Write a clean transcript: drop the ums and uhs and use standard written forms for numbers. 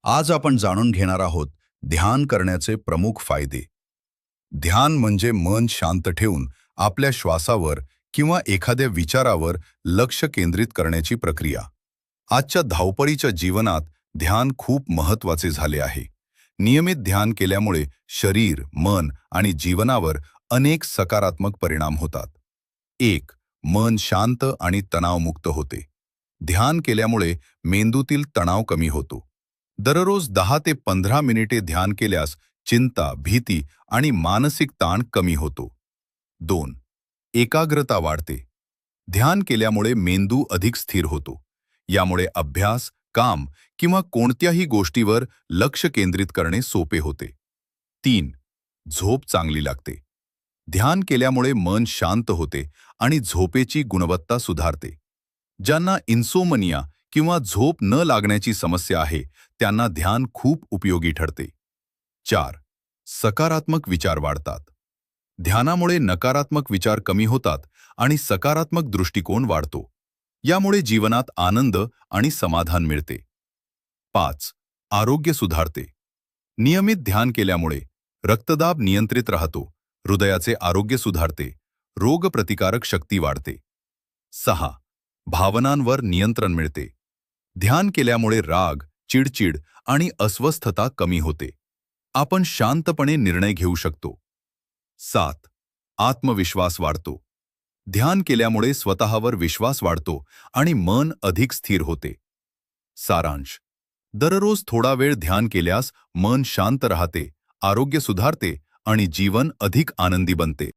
आज आपण जाणून घेणार आहोत ध्यान करण्याचे प्रमुख फायदे. ध्यान म्हणजे मन शांत ठेवून आपल्या श्वासावर किंवा एखाद्या विचारावर लक्ष केंद्रित करण्याची प्रक्रिया. आजच्या धावपळीच्या जीवनात ध्यान खूप महत्त्वाचे झाले आहे. नियमित ध्यान केल्यामुळे शरीर, मन आणि जीवनावर अनेक सकारात्मक परिणाम होतात. 1. मन शांत आणि तणावमुक्त होते. ध्यान केल्यामुळे मेंदूतील तणाव कमी होतो. दररोज 10 ते 15 मिनिटे ध्यान केल्यास चिंता, भीती आणि मानसिक ताण कमी होतो. 2. एकाग्रता वाढते. ध्यान केल्यामुळे मेंदू अधिक स्थिर होतो. यामुळे अभ्यास, काम किंवा कोणत्याही गोष्टीवर लक्ष केंद्रित करणे सोपे होते. 3. झोप चांगली लागते. ध्यान केल्यामुळे मन शांत होते आणि झोपेची गुणवत्ता सुधारते. ज्यांना इन्सोमनिया किंवा झोप न लागण्याची समस्या आहे, त्यांना ध्यान खूप उपयोगी ठरते. 4. सकारात्मक विचार वाढतात. ध्यानामुळे नकारात्मक विचार कमी होतात आणि सकारात्मक दृष्टिकोन वाढतो. यामुळे जीवनात आनंद आणि समाधान मिळते. 5. आरोग्य सुधारते. नियमित ध्यान केल्यामुळे रक्तदाब नियंत्रित राहतो, हृदयाचे आरोग्य सुधारते, रोगप्रतिकारक शक्ती वाढते. 6. भावनांवर नियंत्रण मिळते. ध्यान केल्यामुळे राग, चिडचिड आणि अस्वस्थता कमी होते. आपण शांतपणे निर्णय घेऊ शकतो. 7. आत्मविश्वास वाढतो. ध्यान केल्यामुळे स्वतःवर विश्वास वाढतो आणि मन अधिक स्थिर होते. सारांश: दररोज थोडा वेळ ध्यान केल्यास मन शांत राहते, आरोग्य सुधारते आणि जीवन अधिक आनंदी बनते.